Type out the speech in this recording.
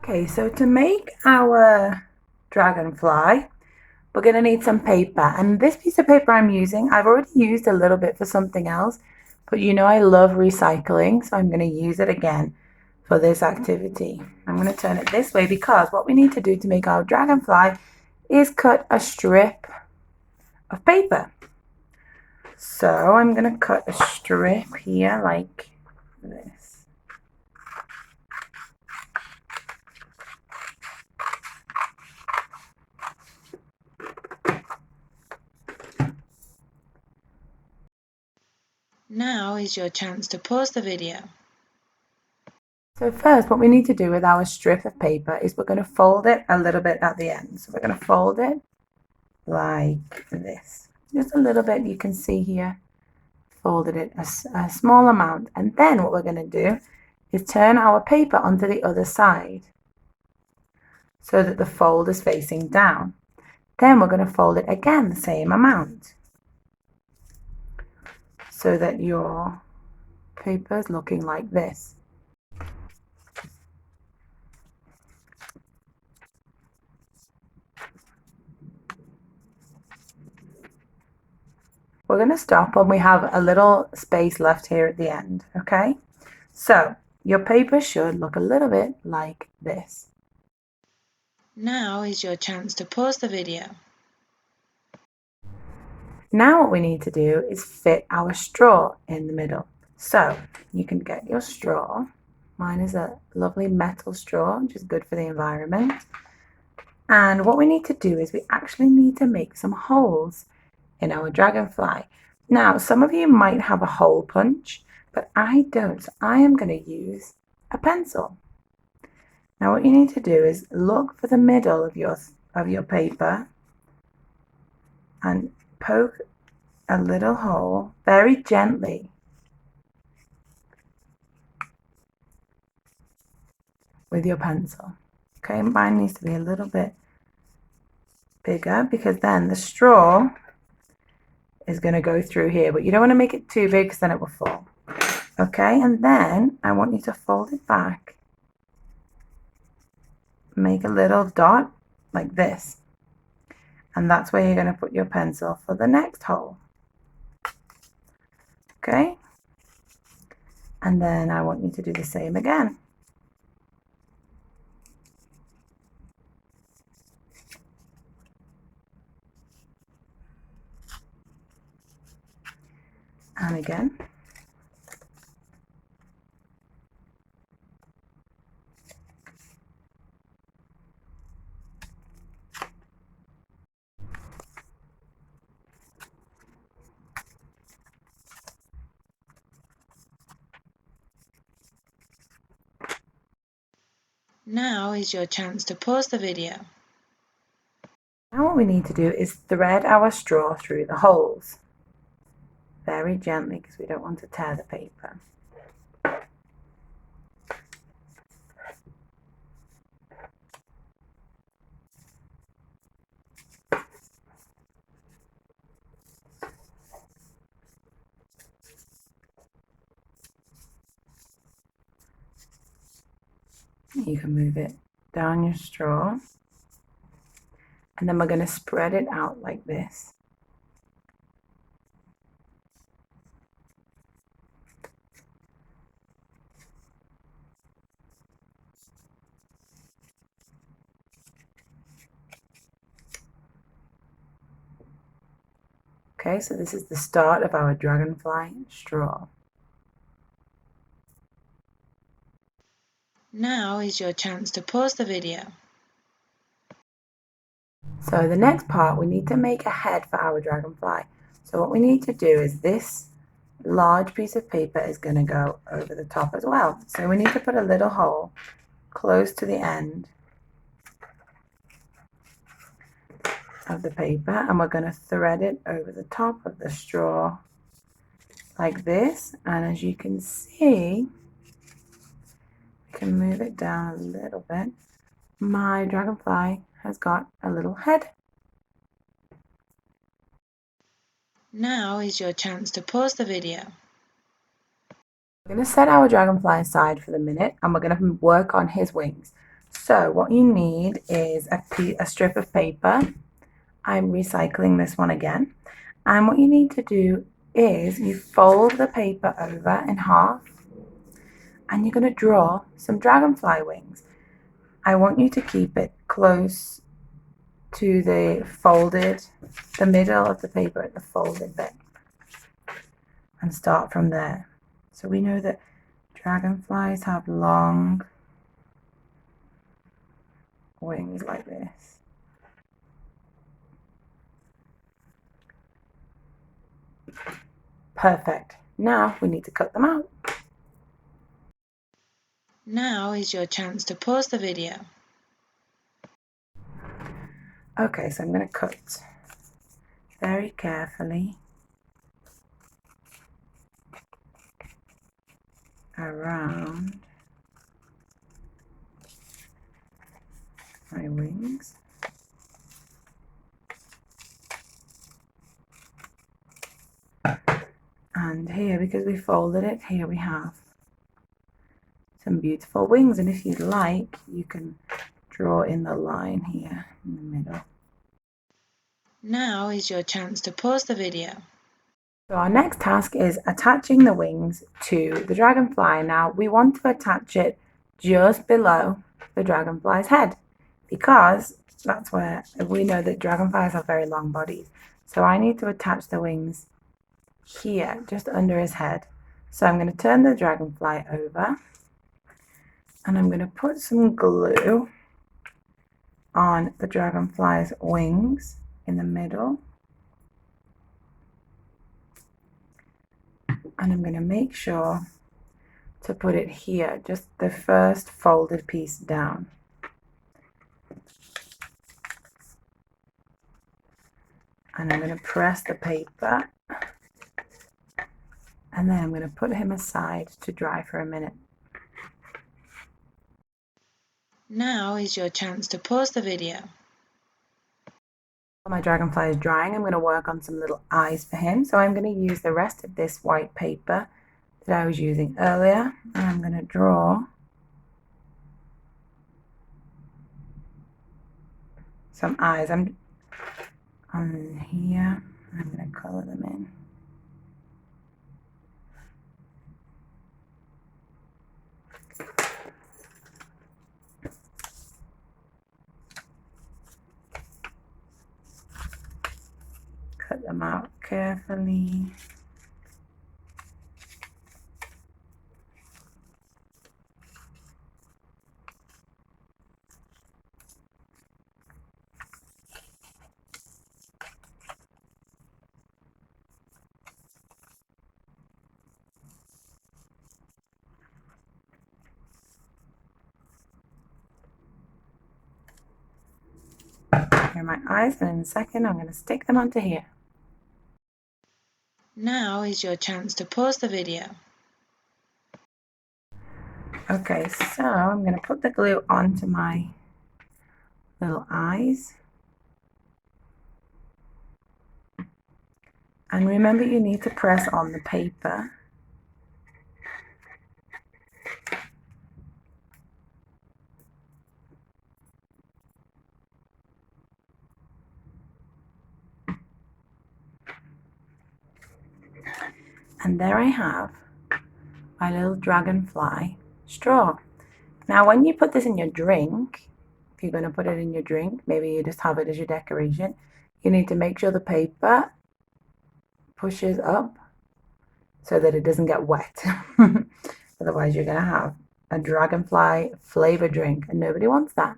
Okay, so to make our dragonfly, we're going to need some paper. And this piece of paper I'm using, I've already used a little bit for something else, but you know I love recycling, so I'm going to use it again for this activity. I'm going to turn it this way because what we need to do to make our dragonfly is cut a strip of paper. So I'm going to cut a strip here like this. Now is your chance to pause the video. So first, what we need to do with our strip of paper is we're going to fold it a little bit at the end. So we're going to fold it like this. Just a little bit, you can see here, folded it a small amount. And then what we're going to do is turn our paper onto the other side so that the fold is facing down. Then we're going to fold it again the same amount so that your paper is looking like this. We're going to stop when we have a little space left here at the end, okay? So your paper should look a little bit like this. Now is your chance to pause the video. Now what we need to do is fit our straw in the middle. So you can get your straw. Mine is a lovely metal straw, which is good for the environment. And what we need to do is we actually need to make some holes in our dragonfly. Now, some of you might have a hole punch, but I don't. So I am going to use a pencil. Now what you need to do is look for the middle of your paper and poke a little hole very gently with your pencil. Okay, mine needs to be a little bit bigger because then the straw is going to go through here, but you don't want to make it too big because then it will fall. Okay, and then I want you to fold it back, make a little dot like this, and that's where you're going to put your pencil for the next hole. Okay, and then I want you to do the same again. And again. Now is your chance to pause the video. Now what we need to do is thread our straw through the holes very gently because we don't want to tear the paper. You can move it down your straw, and then we're going to spread it out like this. Okay, so this is the start of our dragonfly straw. Now is your chance to pause the video. So the next part, we need to make a head for our dragonfly. So what we need to do is this large piece of paper is going to go over the top as well. So we need to put a little hole close to the end of the paper, and we're going to thread it over the top of the straw like this. And as you can see, we can move it down a little bit. My dragonfly has got a little head. Now is your chance to pause the video. We're going to set our dragonfly aside for the minute, and we're going to work on his wings. So what you need is a strip of paper. I'm recycling this one again. And what you need to do is you fold the paper over in half and you're going to draw some dragonfly wings. I want you to keep it close to the middle of the paper at the folded bit, and start from there. So we know that dragonflies have long wings like this. Perfect. Now we need to cut them out. Now is your chance to pause the video. Okay, so I'm going to cut very carefully around my wings. And here, because we folded it, here we have some beautiful wings. And if you'd like, you can draw in the line here in the middle. Now is your chance to pause the video. So our next task is attaching the wings to the dragonfly. Now we want to attach it just below the dragonfly's head, because that's where we know that dragonflies have very long bodies. So I need to attach the wings here, just under his head. So I'm going to turn the dragonfly over and I'm going to put some glue on the dragonfly's wings in the middle. And I'm going to make sure to put it here, just the first folded piece down. And I'm going to press the paper, and then I'm going to put him aside to dry for a minute. Now is your chance to pause the video. While my dragonfly is drying, I'm going to work on some little eyes for him. So I'm going to use the rest of this white paper that I was using earlier, and I'm going to draw some eyes. I'm on here. I'm going to color them in. Cut them out carefully. Here are my eyes, and in a second I'm going to stick them onto here. Now is your chance to pause the video. Okay, so I'm going to put the glue onto my little eyes. And remember, you need to press on the paper. And there I have my little dragonfly straw. Now, when you put this in your drink, if you're going to put it in your drink, maybe you just have it as your decoration, you need to make sure the paper pushes up so that it doesn't get wet. Otherwise, you're going to have a dragonfly flavored drink, and nobody wants that.